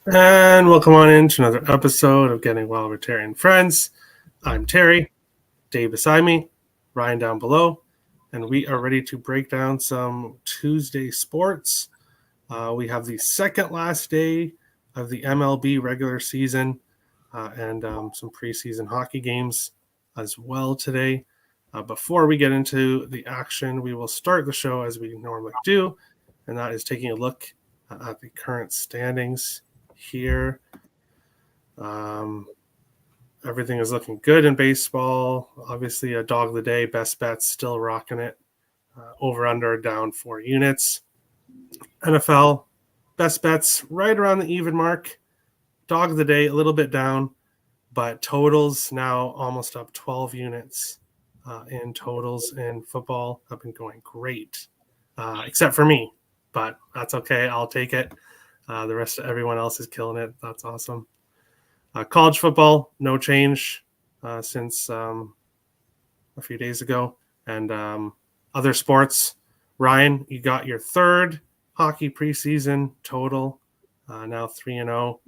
And welcome on into another episode of Getting Well with Terry and Friends. I'm Terry, Dave beside me, Ryan down below, and we are ready to break down some Tuesday sports. We have the second last day of the MLB regular season and some preseason hockey games as well today. Before we get into the action, we will start the show as we normally do, and that is taking a look at the current standings here. Um, Everything is looking good in baseball. Obviously, a dog of the day, best bets still rocking it. Over under down 4 units. NFL, best bets right around the even mark. Dog of the day, a little bit down, but totals now almost up 12 units in totals in football. Have been going great, except for me, but that's okay. I'll take it. The rest of everyone else is killing it. That's awesome. College football, no change since a few days ago. And other sports, Ryan, you got your third hockey preseason total, now 3-0.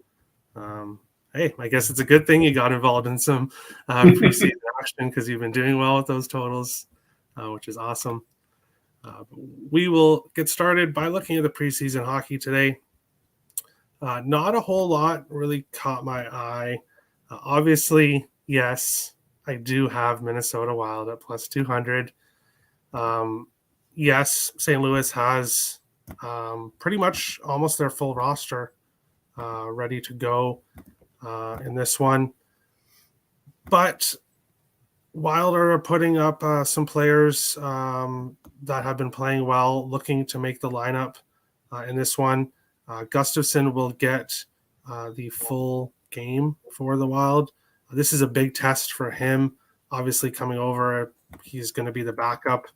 Hey, I guess it's a good thing you got involved in some preseason action because you've been doing well with those totals, which is awesome. We will get started by looking at the preseason hockey today. Not a whole lot really caught my eye. Obviously, yes, I do have Minnesota Wild at plus 200. Yes, St. Louis has pretty much almost their full roster ready to go in this one. But Wild are putting up some players that have been playing well, looking to make the lineup in this one. Gustafsson will get the full game for the Wild. This is a big test for him. Obviously, coming over, he's going to be the backup,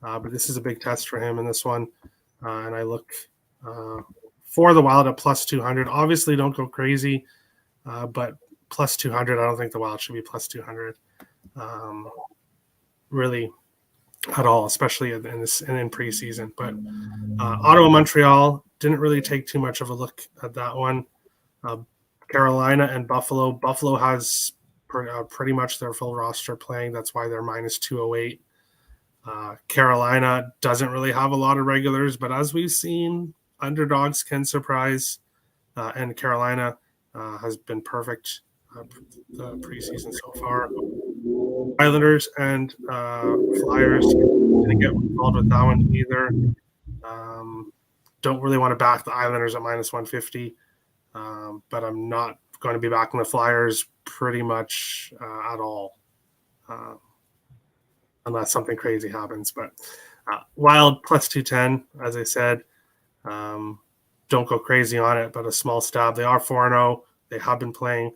but this is a big test for him in this one. And I look for the Wild at plus 200. Obviously, don't go crazy, but plus 200, I don't think the Wild should be plus 200 really at all, especially in preseason. But Ottawa, Montreal, didn't really take too much of a look at that one. Carolina and Buffalo. Buffalo has pretty much their full roster playing. That's why they're minus 208. Carolina doesn't really have a lot of regulars, but as we've seen, underdogs can surprise. And Carolina has been perfect the preseason so far. Islanders and Flyers didn't get involved with that one either. Don't really want to back the Islanders at minus 150, but I'm not going to be backing the Flyers pretty much at all, unless something crazy happens. But Wild plus 210, as I said. Don't go crazy on it, but a small stab. They are 4-0. They have been playing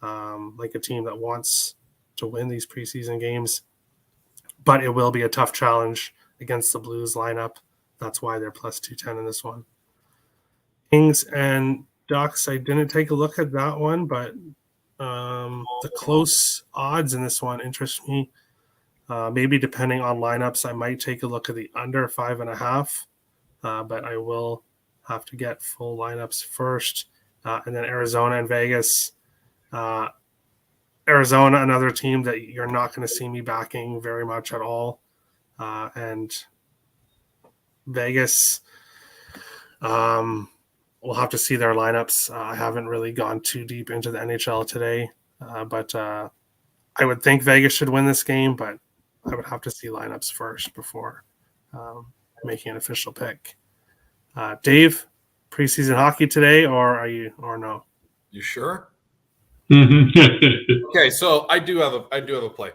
like a team that wants to win these preseason games, but it will be a tough challenge against the Blues lineup. That's why they're plus 210 in this one. Kings and Ducks, I didn't take a look at that one, but the close odds in this one interest me. Maybe depending on lineups, I might take a look at the under 5.5, but I will have to get full lineups first. And then Arizona and Vegas. Arizona, another team that you're not going to see me backing very much at all. And Vegas, we'll have to see their lineups. I haven't really gone too deep into the NHL today, but I would think Vegas should win this game, but I would have to see lineups first before making an official pick. Dave, preseason hockey today, or no? You sure? Mm-hmm. Okay, so I do have a play.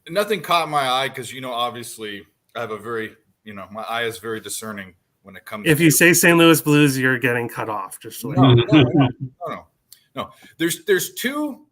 Nothing caught my eye because obviously I have a very my eye is very discerning when it comes. If you say St. Louis Blues, you're getting cut off. Just so no. There's two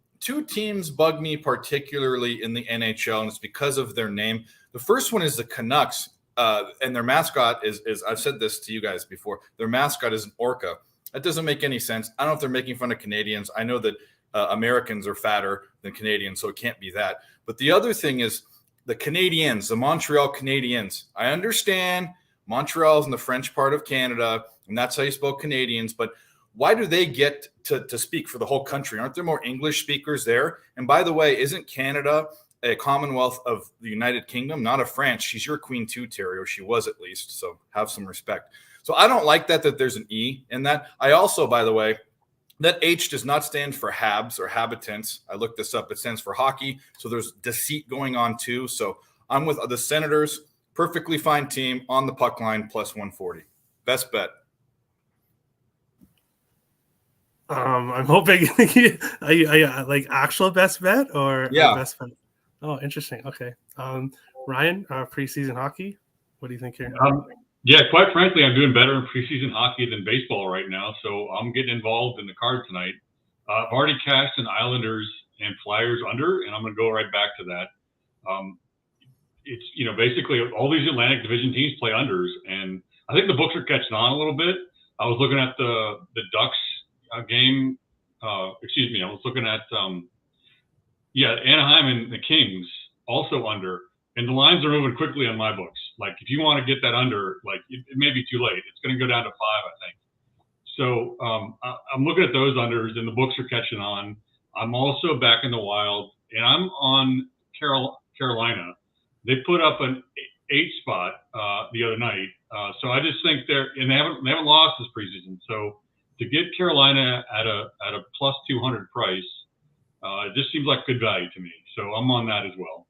teams bug me particularly in the NHL, and it's because of their name. The first one is the Canucks, and their mascot is I've said this to you guys before. Their mascot is an orca. That doesn't make any sense. I don't know if they're making fun of Canadians. I know that Americans are fatter than Canadians, so it can't be that. But the other thing is the Canadiens, the Montreal Canadiens. I understand Montreal is in the French part of Canada, and that's how you spell Canadians. But why do they get to speak for the whole country? Aren't there more English speakers there? And by the way, isn't Canada a Commonwealth of the United Kingdom, not of France? She's your queen too, Terry, or she was at least. So have some respect. So I don't like that there's an E in that. I also, by the way, that H does not stand for Habs or habitants. I looked this up. It stands for hockey. So there's deceit going on too. So I'm with the Senators. Perfectly fine team on the puck line, plus 140. Best bet. I'm hoping I like actual best bet or best bet. Oh, interesting. Okay. Ryan, preseason hockey. What do you think here? Yeah, quite frankly, I'm doing better in preseason hockey than baseball right now, so I'm getting involved in the card tonight. I've already cashed an Islanders and Flyers under, and I'm going to go right back to that. It's basically all these Atlantic Division teams play unders, and I think the books are catching on a little bit. I was looking at the Ducks game. I was looking at Anaheim and the Kings also under, and the lines are moving quickly on my books. Like if you want to get that under, like it may be too late. It's going to go down to 5, I think. So I'm looking at those unders, and the books are catching on. I'm also back in the Wild, and I'm on Carolina. They put up an 8 spot the other night, so I just think they haven't lost this preseason. So to get Carolina at a plus 200 price, it just seems like good value to me. So I'm on that as well.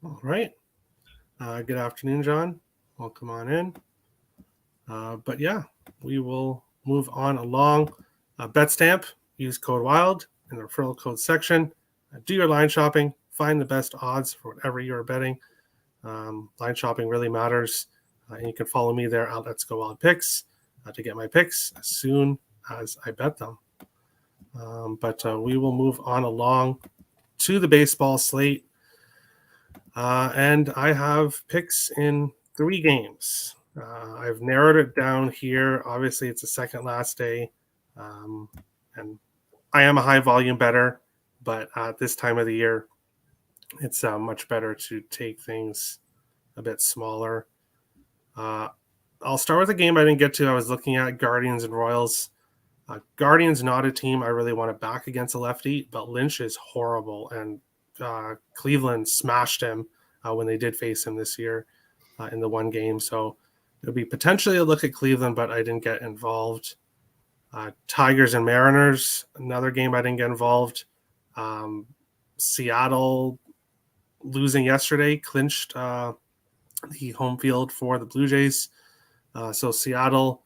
All right. Good afternoon, John. Welcome on in. But yeah, we will move on along. BetStamp, use code WILD in the referral code section. Do your line shopping. Find the best odds for whatever you're betting. Line shopping really matters. And you can follow me there at Let's Go Wild Picks to get my picks as soon as I bet them. But we will move on along to the baseball slate. And I have picks in 3 games. I've narrowed it down here. Obviously, it's the second last day. And I am a high volume bettor, but at this time of the year, it's much better to take things a bit smaller. I'll start with a game I didn't get to. I was looking at Guardians and Royals. Guardians not a team I really want to back against a lefty, but Lynch is horrible, and Cleveland smashed him when they did face him this year in the one game. So it would be potentially a look at Cleveland, but I didn't get involved. Tigers and Mariners, another game I didn't get involved. Seattle losing yesterday clinched the home field for the Blue Jays. So Seattle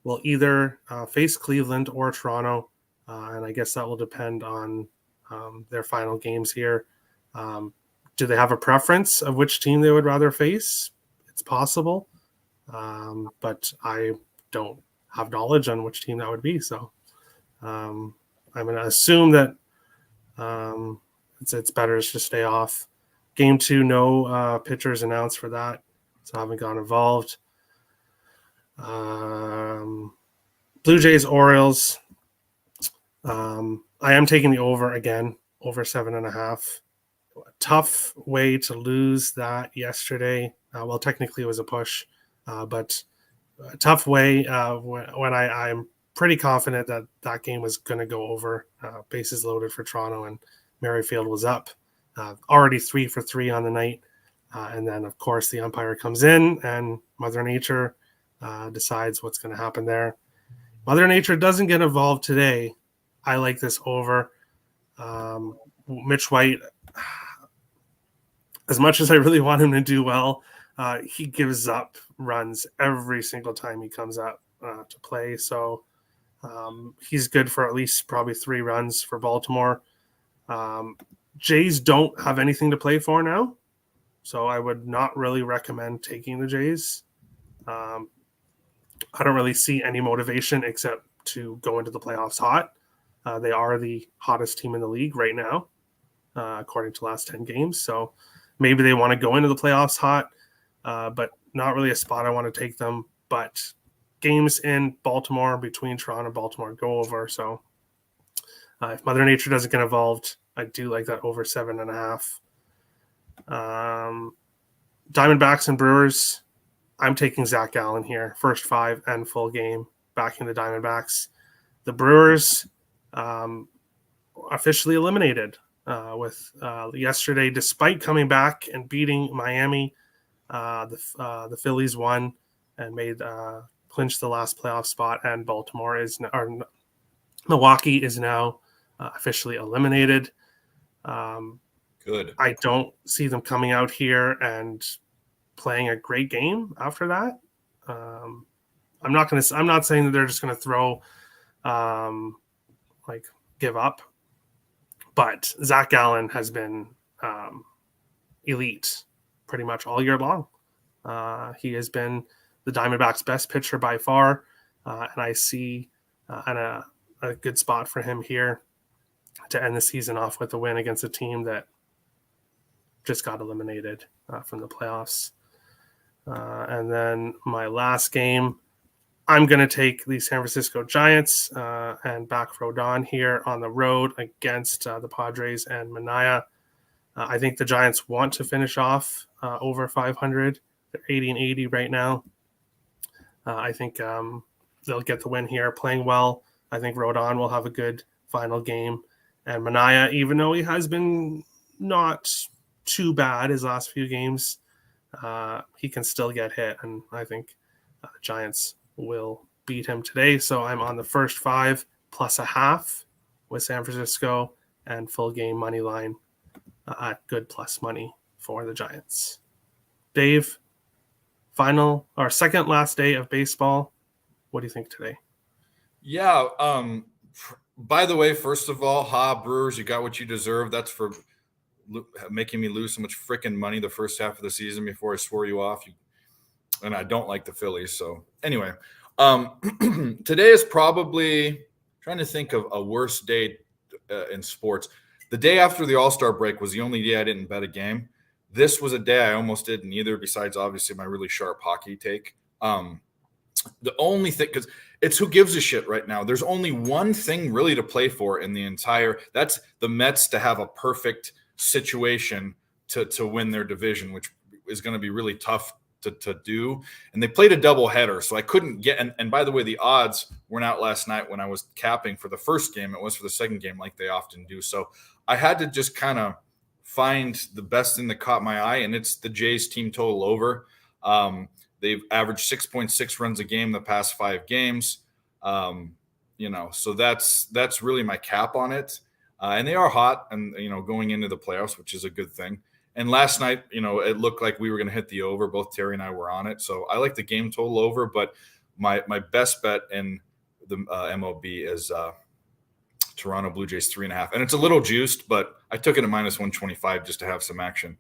will either face Cleveland or Toronto, and I guess that will depend on their final games here. Do they have a preference of which team they would rather face? It's possible, but I don't have knowledge on which team that would be. So I'm going to assume that it's better to stay off. Game 2, no pitchers announced for that, so I haven't got involved. Blue Jays, Orioles. I am taking the over again, over 7.5. Tough way to lose that yesterday. Well, technically it was a push, but a tough way when I'm pretty confident that that game was going to go over. Bases loaded for Toronto, and Merrifield was up. Already 3 for 3 on the night. And then, of course, the umpire comes in and Mother Nature decides what's going to happen there. Mother Nature doesn't get involved today. I like this over. Mitch White, as much as I really want him to do well, he gives up runs every single time he comes up to play. So he's good for at least probably 3 runs for Baltimore. Jays don't have anything to play for now, so I would not really recommend taking the Jays. I don't really see any motivation except to go into the playoffs hot. They are the hottest team in the league right now, according to the last 10 games. So maybe they want to go into the playoffs hot, but not really a spot I want to take them. But games in Baltimore, between Toronto and Baltimore, go over. So if Mother Nature doesn't get involved, I do like that over 7.5. Diamondbacks and Brewers, I'm taking Zach Allen here. First 5 and full game. backing the Diamondbacks. The Brewers officially eliminated with yesterday, despite coming back and beating Miami. The Phillies won and made clinched the last playoff spot, and Milwaukee is now officially eliminated. Good. I don't see them coming out here and playing a great game after that. I'm not saying that they're just going to throw, give up. But Zach Gallen has been elite pretty much all year long. He has been the Diamondbacks' best pitcher by far, and I see a good spot for him here to end the season off with a win against a team that just got eliminated from the playoffs. And then my last game, I'm going to take the San Francisco Giants and back Rodon here on the road against the Padres and Manaea. I think the Giants want to finish off over 500. They're 80-80 right now. I think they'll get the win here, playing well. I think Rodon will have a good final game. And Manaea, even though he has been not too bad his last few games, he can still get hit. And I think the Giants will beat him today. So I'm on the first 5 plus a half with San Francisco and full game money line at good plus money for the Giants. Dave, final or second last day of baseball. What do you think today? Yeah. By the way, first of all, Brewers, you got what you deserve. That's for making me lose so much freaking money the first half of the season before I swore you off. And I don't like the Phillies. So anyway, today is probably trying to think of a worse day in sports. The day after the All-Star break was the only day I didn't bet a game. This was a day I almost didn't either, besides obviously my really sharp hockey take. The only thing, because it's who gives a shit right now. There's only one thing really to play for in the entire – that's the Mets to have a perfect situation to win their division, which is going to be really tough to do. And they played a doubleheader, so I couldn't get – and by the way, the odds weren't out last night when I was capping for the first game. It was for the second game like they often do. So I had to just kind of find the best thing that caught my eye, and it's the Jays team total over. They've averaged 6.6 runs a game the past 5 games. So that's really my cap on it. And they are hot and, going into the playoffs, which is a good thing. And last night, it looked like we were going to hit the over. Both Terry and I were on it. So I like the game total over, but my best bet in the MLB is Toronto Blue Jays 3.5. And it's a little juiced, but I took it at minus 125 just to have some action.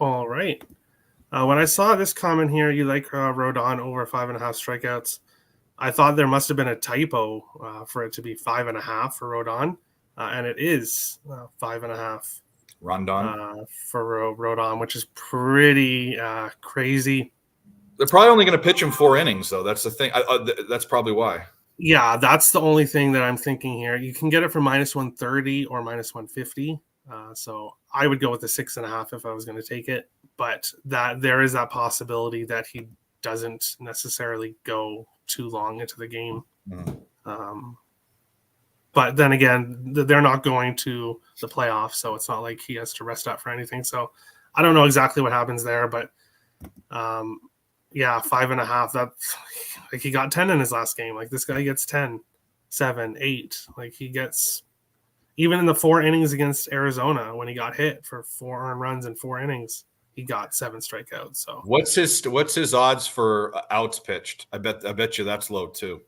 All right. When I saw this comment here, you like Rodon over 5.5 strikeouts. I thought there must have been a typo for it to be 5.5 for Rodon, and it is 5.5. Rondon for Rodon, which is pretty crazy. They're probably only going to pitch him 4 innings, though. That's the thing. That's probably why. Yeah, that's the only thing that I'm thinking here. You can get it for minus 130 or minus 150. So I would go with the 6.5 if I was going to take it. But that there is that possibility that he doesn't necessarily go too long into the game. But then again, they're not going to the playoffs, so it's not like he has to rest up for anything. So I don't know exactly what happens there, but 5.5. That like he got 10 in his last game. Like this guy gets 10, 7, 8. Like he gets even in the 4 innings against Arizona when he got hit for 4 earned runs in 4 innings. He got 7 strikeouts. So what's his odds for outs pitched? I bet you that's low too.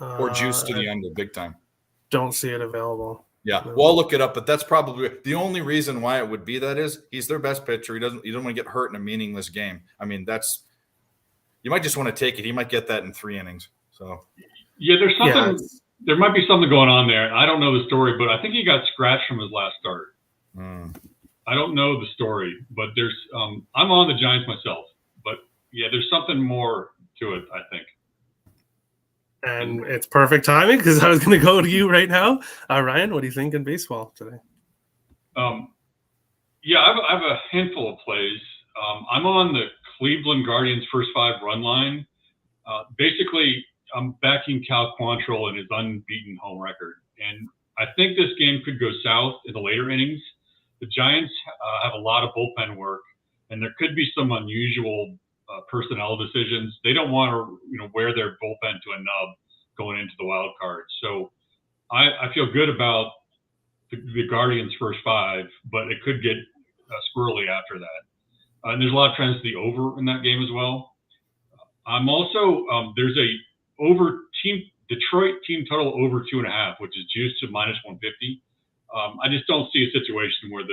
Or juice to the under big time. Don't see it available. Yeah, well, I'll look it up, but that's probably the only reason why it would be that is he's their best pitcher. You don't want to get hurt in a meaningless game. I mean, you might just want to take it. He might get that in 3 innings. So yeah, there's something. Yeah. There might be something going on there. I don't know the story, but I think he got scratched from his last start. I don't know the story, but there's I'm on the Giants myself, but yeah, there's something more to it, I think. And it's perfect timing because I was going to go to you right now. Ryan, what do you think in baseball today? Yeah, I have a handful of plays. I'm on the Cleveland Guardians first 5 run line. Basically, I'm backing Cal Quantrill and his unbeaten home record. And I think this game could go south in the later innings. The Giants have a lot of bullpen work, and there could be some unusual personnel decisions. They don't want to, wear their bullpen to a nub going into the wild card. So I feel good about the Guardians' first five, but it could get squirrely after that. And there's a lot of trends to the over in that game as well. I'm also there's a Detroit team total over 2.5, which is juiced to -150. I just don't see a situation where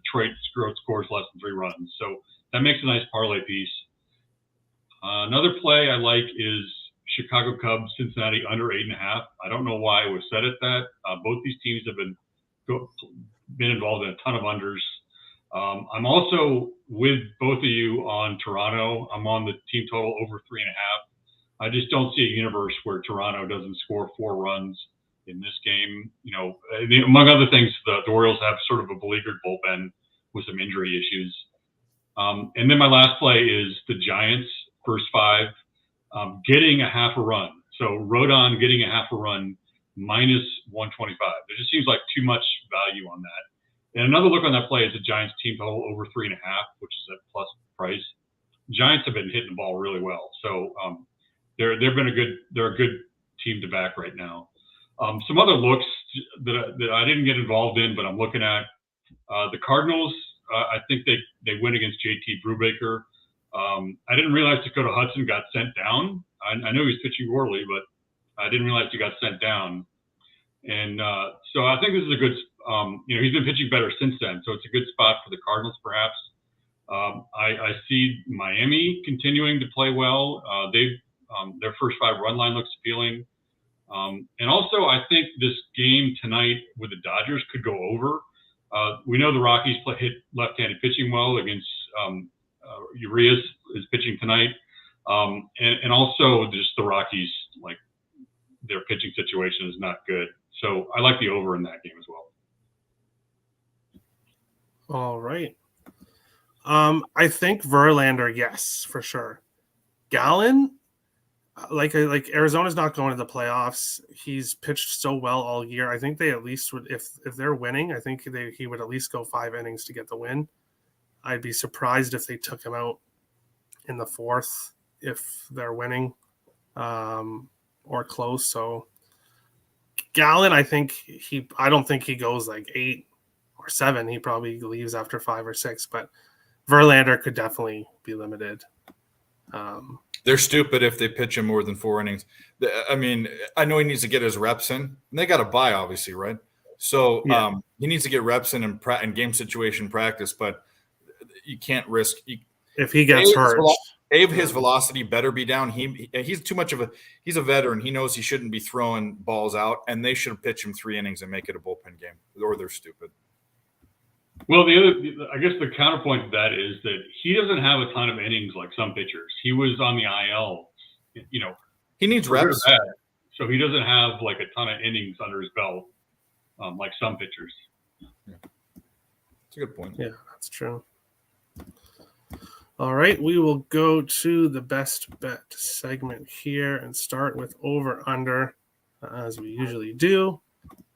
Detroit scores less than 3 runs. So that makes a nice parlay piece. Another play I like is Chicago Cubs, Cincinnati under 8.5. I don't know why it was set at that. Both these teams have been involved in a ton of unders. I'm also with both of you on Toronto. I'm on the team total over 3.5. I just don't see a universe where Toronto doesn't score 4 runs in this game. Among other things, the Orioles have sort of a beleaguered bullpen with some injury issues. And then my last play is the Giants first 5 getting a half a run. So Rodon getting a half a run -125. There just seems like too much value on that. And another look on that play is the Giants team total over 3.5, which is at plus price. Giants have been hitting the ball really well, so they're a good team to back right now. Some other looks that I didn't get involved in, but I'm looking at the Cardinals. I think they win against JT Brubaker. I didn't realize Dakota Hudson got sent down. I know he was pitching poorly, but I didn't realize he got sent down. And so I think this is a good. He's been pitching better since then, so it's a good spot for the Cardinals, perhaps. I see Miami continuing to play well. Their first 5 run line looks appealing. And also, I think this game tonight with the Dodgers could go over. We know the Rockies hit left-handed pitching well against Urias is pitching tonight. And also just the Rockies, like their pitching situation is not good. So I like the over in that game as well. All right. I think Verlander, yes, for sure. Gallen, like Arizona's not going to the playoffs. He's pitched so well all year. I think they at least would, if they're winning, I think he would at least go 5 innings to get the win. I'd be surprised if they took him out in the 4th if they're winning or close. So Gallen, I don't think he goes like 8 or 7. He probably leaves after 5 or 6, but Verlander could definitely be limited. They're stupid if they pitch him more than 4 innings. I mean, I know he needs to get his reps in. And they got to buy, obviously, right? So yeah. He needs to get reps in game situation practice, but you can't risk. If he gets hurt. His velocity better be down. He's too much of he's a veteran. He knows he shouldn't be throwing balls out, and they should pitch him 3 innings and make it a bullpen game, or they're stupid. Well, I guess the counterpoint to that is that he doesn't have a ton of innings like some pitchers. He was on the IL, He needs reps. So he doesn't have like a ton of innings under his belt like some pitchers. Yeah. That's a good point. Yeah, that's true. All right, we will go to the best bet segment here and start with over-under, as we usually do.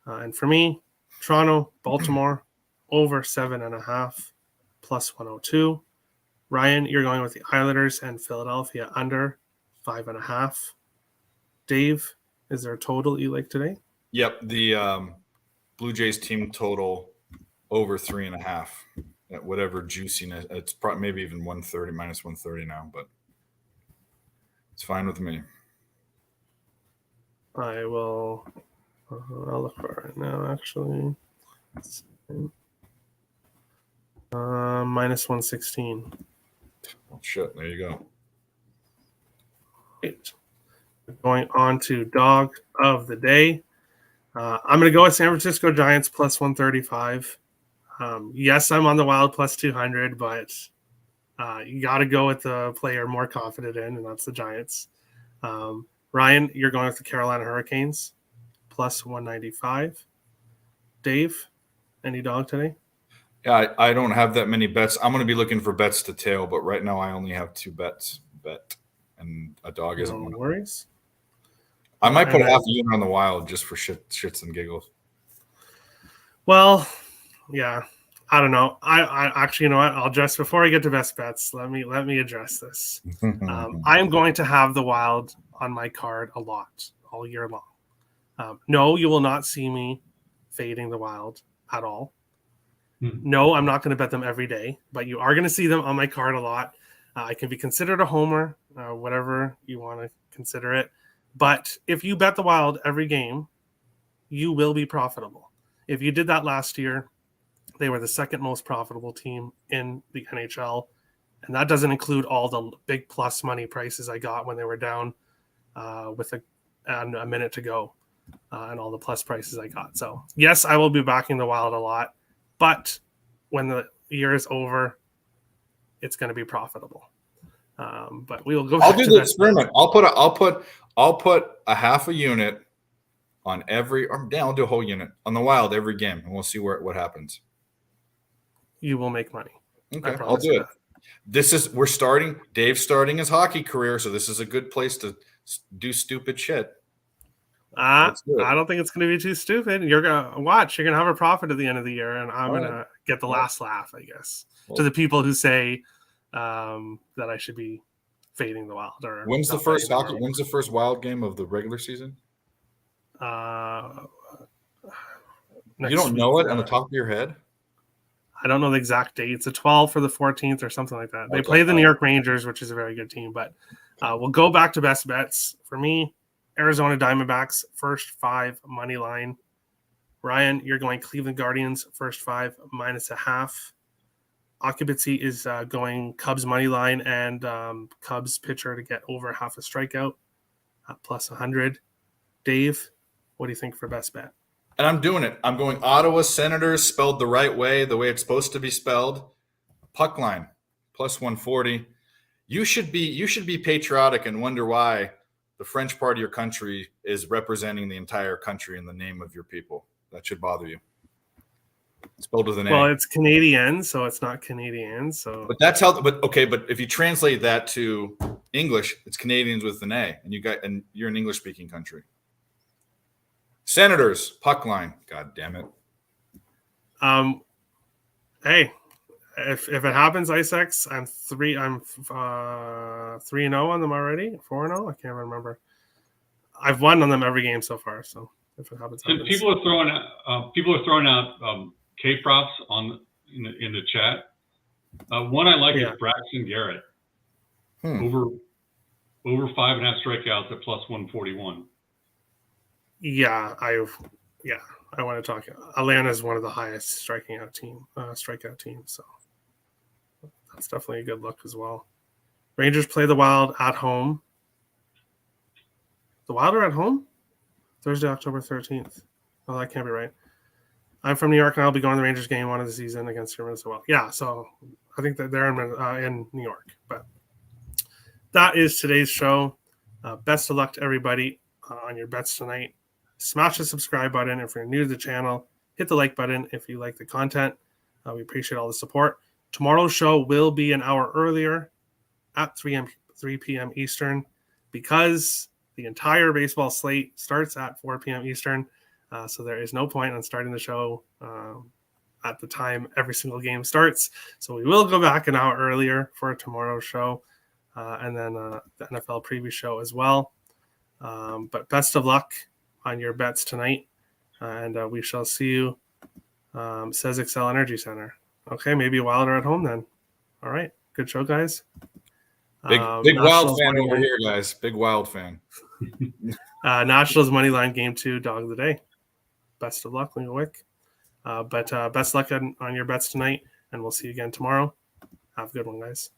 And for me, Toronto, Baltimore, over 7.5, plus 102. Ryan, you're going with the Islanders and Philadelphia under 5.5. Dave, is there a total you like today? Yep, the Blue Jays team total over 3.5. At whatever juiciness, it's probably maybe even 130, minus 130 now, but it's fine with me. I'll look for it now, actually. Minus 116. Oh, shit, there you go. Right. Going on to dog of the day. I'm going to go with San Francisco Giants plus 135. Yes, I'm on the Wild plus 200, but you got to go with the player more confident in, and that's the Giants. Ryan, you're going with the Carolina Hurricanes plus 195. Dave, any dog today? Yeah, I don't have that many bets. I'm going to be looking for bets to tail, but right now I only have 2 bets. and a dog isn't one No of them. worries. I might put And half a unit on the Wild just for shits and giggles. Well, yeah, I don't know. I actually, you know what? I'll address before I get to best bets. Let me address this. I am going to have the Wild on my card a lot all year long. No, you will not see me fading the Wild at all. No, I'm not going to bet them every day, but you are going to see them on my card a lot. I can be considered a homer, whatever you want to consider it. But if you bet the Wild every game, you will be profitable. If you did that last year, they were the second most profitable team in the NHL. And that doesn't include all the big plus money prices I got when they were down with a minute to go and all the plus prices I got. So, yes, I will be backing the Wild a lot. But when the year is over, it's going to be profitable. But we will go. I'll do the experiment. I'll put a half a unit on every. Or I'll do a whole unit on the Wild every game, and we'll see what happens. You will make money. Okay, I'll do it. We're starting. Dave's starting his hockey career, so this is a good place to do stupid shit. I don't think it's going to be too stupid. You're going to watch. You're going to have a profit at the end of the year, and I'm going to get the last laugh, I guess, to the people who say that I should be fading the Wild. Or when's the first Wild game of the regular season? You don't know it on the top of your head? I don't know the exact date. It's a 12 for the 14th or something like that. They play the New York Rangers, which is a very good team. But we'll go back to best bets. For me, Arizona Diamondbacks, first 5 money line. Ryan, you're going Cleveland Guardians, first 5 -0.5. Occupancy is going Cubs money line and Cubs pitcher to get over half a strikeout, plus 100. Dave, what do you think for best bet? And I'm doing it. I'm going Ottawa Senators, spelled the right way, the way it's supposed to be spelled. Puck line, plus 140. You should be patriotic and wonder why the French part of your country is representing the entire country in the name of your people. That should bother you. It's spelled with an A. Well, it's Canadian, so it's not Canadian. So, but that's how. But okay, but if you translate that to English, it's Canadians with an A, and you're an English-speaking country. Senators puck line. God damn it. Hey, if it happens, ISEX, I'm 3-0 on them already. 4-0. I can't remember. I've won on them every game so far. So if it happens, people are throwing out K props in the chat. One I like is Braxton Garrett over 5.5 strikeouts at plus 141. Yeah, I want to talk. Atlanta is one of the highest strikeout teams, so that's definitely a good look as well. Rangers play the Wild at home. The Wild are at home Thursday, October 13th. Oh, that can't be right. I'm from New York, and I'll be going to the Rangers game 1 of the season against your Minnesota. Yeah, so I think that they're in New York. But that is today's show. Best of luck to everybody on your bets tonight. Smash the subscribe button if you're new to the channel. Hit the like button if you like the content. We appreciate all the support. Tomorrow's show will be an hour earlier at 3 p.m. Eastern because the entire baseball slate starts at 4 p.m. Eastern. So there is no point on starting the show at the time every single game starts. So we will go back an hour earlier for tomorrow's show and then the NFL preview show as well. But best of luck on your bets tonight. And we shall see you, says Excel Energy Center. Okay, maybe Wilder at home then. All right, good show, guys. Big Wild fan over here, guys. Big Wild fan. Nationals money line game 2, dog of the day. Best of luck, Wick. But best luck on your bets tonight, and we'll see you again tomorrow. Have a good one, guys.